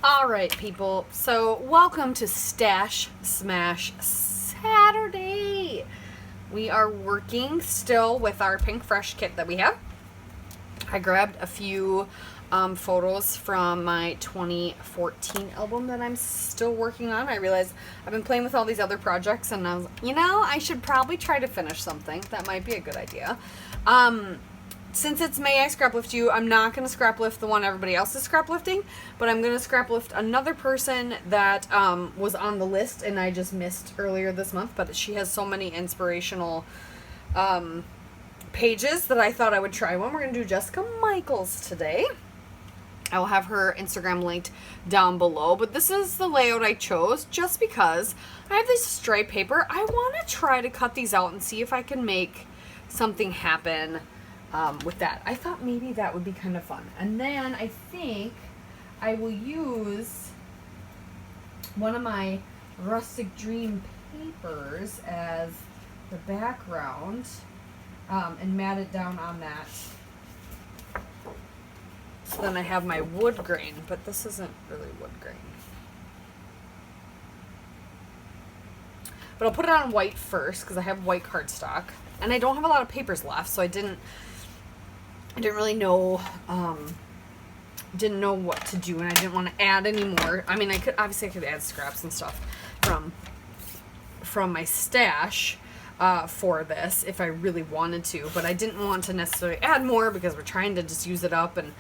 All right, people. So, welcome to Stash Smash Saturday. We are working still with our Pink Fresh kit that we have. I grabbed a few photos from my 2014 album that I'm still working on. I realized I've been playing with all these other projects, and I was, I should probably try to finish something. That might be a good idea. Since it's May I Scrap Lift You, I'm not going to scrap lift the one everybody else is scrap lifting, but I'm going to scrap lift another person that was on the list and I just missed earlier this month, but she has so many inspirational pages that I thought I would try one. We're going to do Jessica Michaels today. I will have her Instagram linked down below, but this is the layout I chose just because I have this stripe paper. I want to try to cut these out and see if I can make something happen with that. I thought maybe that would be kind of fun. And then I think I will use one of my Rustic Dream papers as the background and mat it down on that. So then I have my wood grain, but this isn't really wood grain. But I'll put it on white first because I have white cardstock. And I don't have a lot of papers left, so I didn't really know, didn't know what to do, and I didn't want to add any more. I mean, I could add scraps and stuff from my stash for this if I really wanted to, but I didn't want to necessarily add more because we're trying to just use it up, and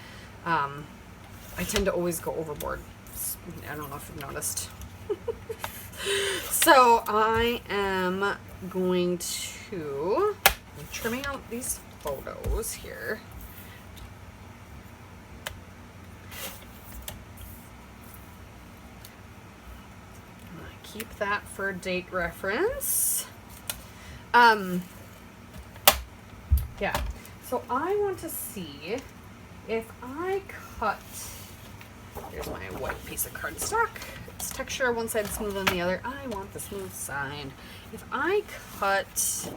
I tend to always go overboard. I don't know if you've noticed. So I am going to, I'm trimming out these photos here. Keep that for date reference. Yeah. So I want to see if I cut, here's my white piece of cardstock. It's texture one side smooth than the other. I want the smooth side. If I cut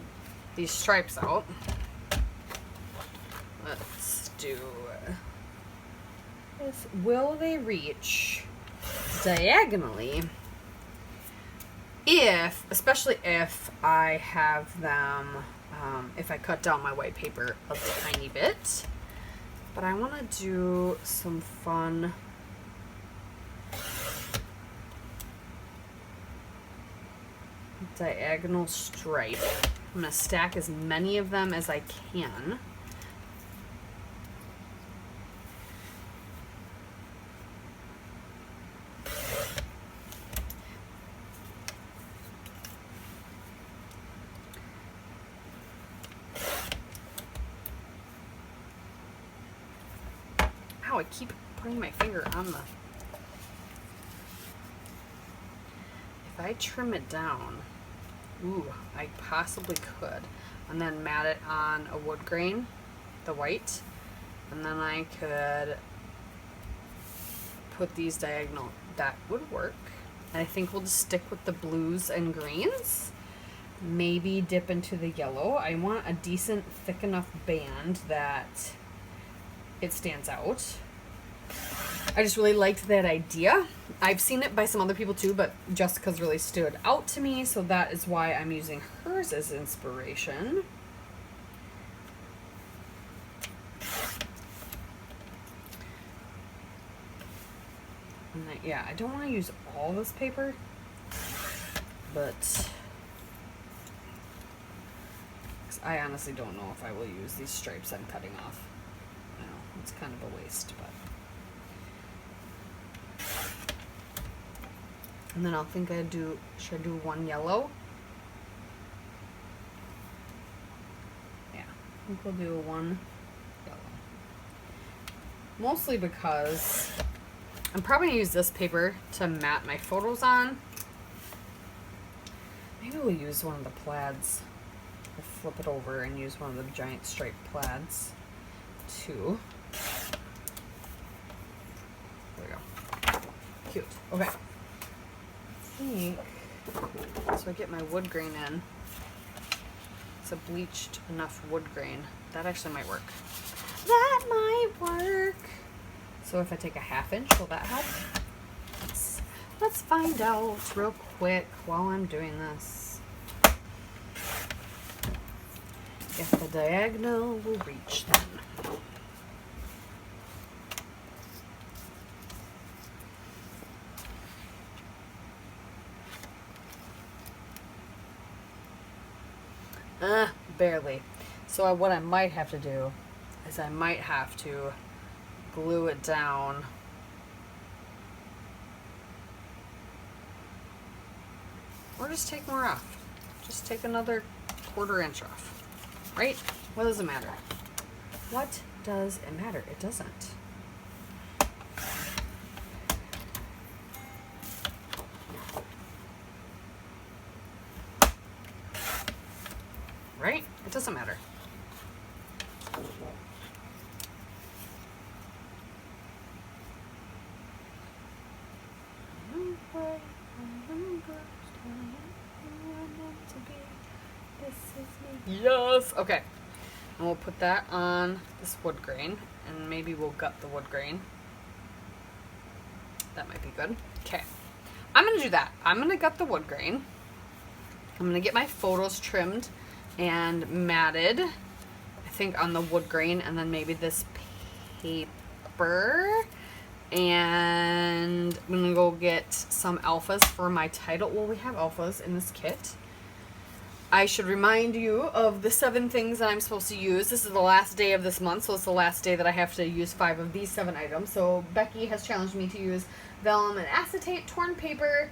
these stripes out, let's do this. Will they reach diagonally? Especially if I have them, if I cut down my white paper a tiny bit. But I want to do some fun diagonal stripe. I'm going to stack as many of them as I can. I keep putting my finger on the... If I trim it down, I possibly could. And then mat it on a wood grain, the white. And then I could put these diagonal. That would work. And I think we'll just stick with the blues and greens. Maybe dip into the yellow. I want a decent, thick enough band that it stands out. I just really liked that idea. I've seen it by some other people too, but Jessica's really stood out to me, so that is why I'm using hers as inspiration. And I don't want to use all this paper, but I honestly don't know if I will use these stripes I'm cutting off. I know, it's kind of a waste, but... And then I'll think should I do one yellow? Yeah, I think we'll do one yellow. Mostly because I'm probably gonna use this paper to mat my photos on. Maybe we'll use one of the plaids. I'll flip it over and use one of the giant striped plaids too. There we go. Cute. Okay. So I get my wood grain in. It's a bleached enough wood grain. That actually might work. That might work. So if I take a 1/2 inch, will that help? Let's find out real quick while I'm doing this if the diagonal will reach them. Barely. So what I might have to do is I might have to glue it down. Or just take more off. Just take another 1/4 inch off. Right? What does it matter? What does it matter? It doesn't. Right? It doesn't matter. Yes! Okay. And we'll put that on this wood grain, and maybe we'll gut the wood grain. That might be good. Okay. I'm going to do that. I'm going to gut the wood grain. I'm going to get my photos trimmed and matted, I think, on the wood grain, and then maybe this paper. And I'm going to go get some alphas for my title. Well, we have alphas in this kit. I should remind you of the 7 things that I'm supposed to use. This is the last day of this month, so it's the last day that I have to use 5 of these 7 items. So Becky has challenged me to use vellum and acetate, torn paper,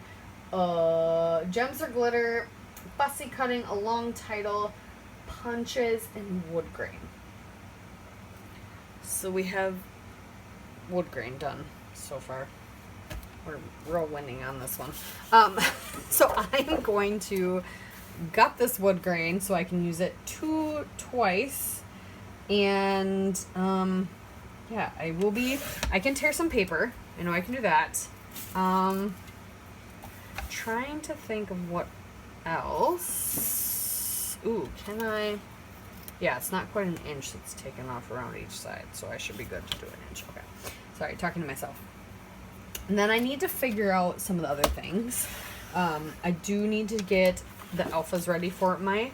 gems or glitter, fussy cutting, a long title, punches, and wood grain. So we have wood grain done so far. We're real winning on this one. So I'm going to gut this wood grain so I can use it twice. And yeah, I can tear some paper. I know I can do that. Trying to think of what else. Ooh, can I? Yeah, it's not quite an inch that's taken off around each side, so I should be good to do an inch. Okay. Sorry, talking to myself. And then I need to figure out some of the other things. I do need to get the alphas ready for my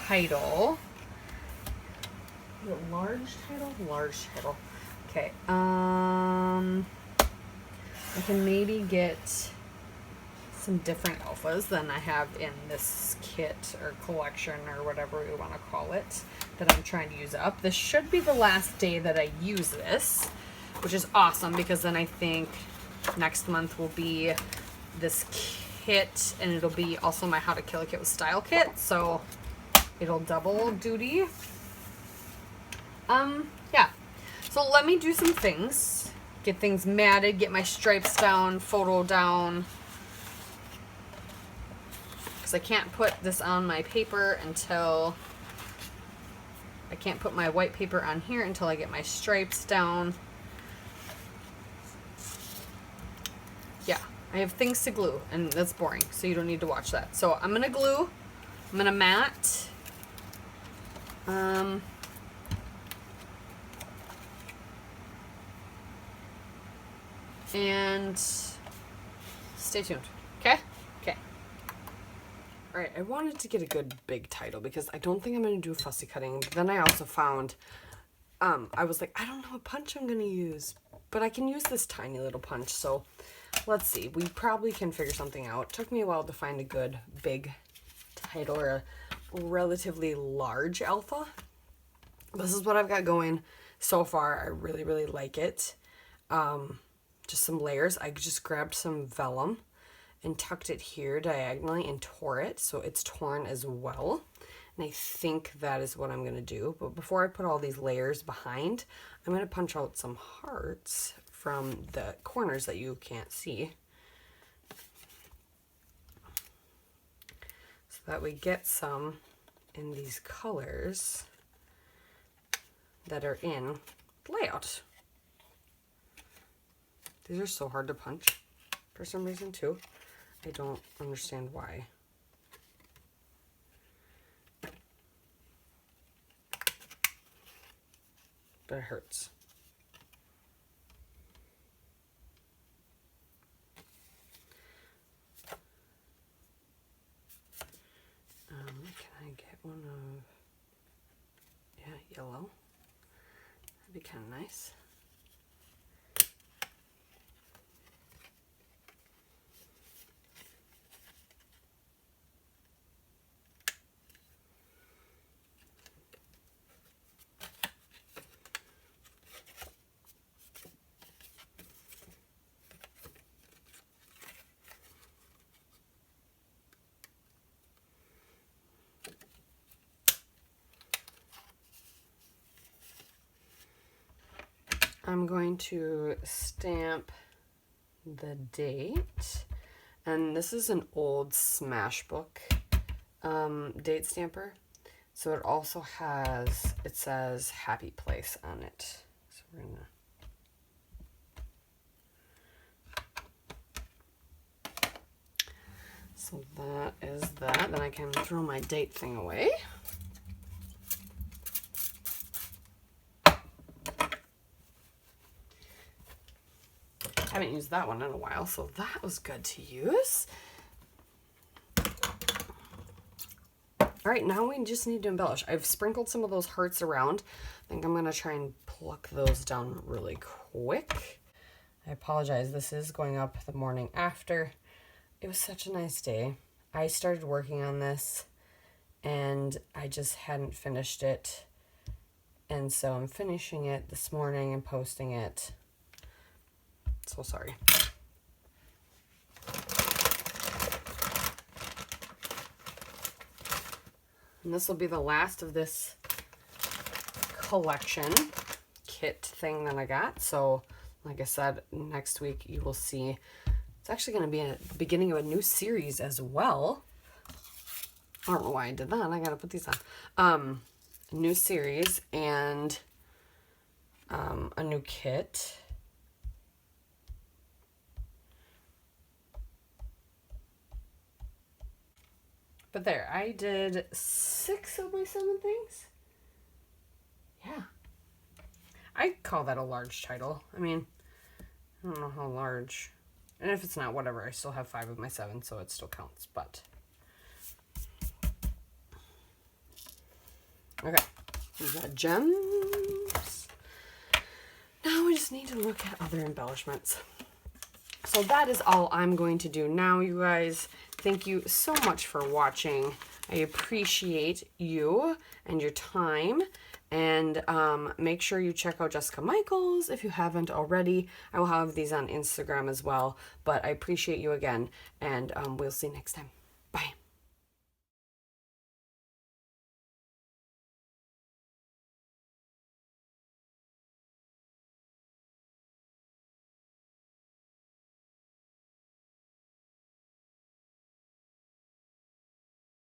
title. Is it large title? Large title. Okay. I can maybe get some different alphas than I have in this kit or collection or whatever we want to call it that I'm trying to use up. This should be the last day that I use this, which is awesome because then I think next month will be this kit, and it'll be also my How to Kill a Kit with Style kit, so it'll double duty. Yeah. So let me do some things. Get things matted, get my stripes down, photo down. Because I can't put this on my paper until... I can't put my white paper on here until I get my stripes down. Yeah, I have things to glue, and that's boring, so you don't need to watch that. So I'm going to glue. I'm going to mat. And stay tuned. Okay? Okay. Alright, I wanted to get a good big title because I don't think I'm going to do fussy cutting. But then I also found, I was like, I don't know what punch I'm going to use. But I can use this tiny little punch. So let's see. We probably can figure something out. It took me a while to find a good big title or a relatively large alpha. This is what I've got going so far. I really, really like it. Just some layers. I just grabbed some vellum and tucked it here diagonally and tore it so it's torn as well. And I think that is what I'm going to do. But before I put all these layers behind, I'm going to punch out some hearts from the corners that you can't see, so that we get some in these colors that are in layout. These are so hard to punch for some reason too. I don't understand why. But it hurts. be kind of nice. I'm going to stamp the date, and this is an old Smashbook date stamper, so it also has, it says Happy Place on it. So we're gonna, so that is that. Then I can throw my date thing away. I haven't used that one in a while, so that was good to use. All right, now we just need to embellish. I've sprinkled some of those hearts around. I think I'm gonna try and pluck those down really quick. I apologize, this is going up the morning after. It was such a nice day. I started working on this and I just hadn't finished it. And so I'm finishing it this morning and posting it. So sorry. And this will be the last of this collection kit thing that I got. So like I said, next week you will see, it's actually going to be a beginning of a new series as well. I don't know why I did that. I got to put these on. A new series and a new kit. But there, I did 6 of my 7 things. Yeah. I call that a large title. I mean, I don't know how large. And if it's not, whatever. I still have 5 of my 7, so it still counts. But okay. We've got gems. Now we just need to look at other embellishments. So that is all I'm going to do now, you guys. Thank you so much for watching. I appreciate you and your time. And make sure you check out Jessica Michaels if you haven't already. I will have these on Instagram as well. But I appreciate you again, and we'll see you next time.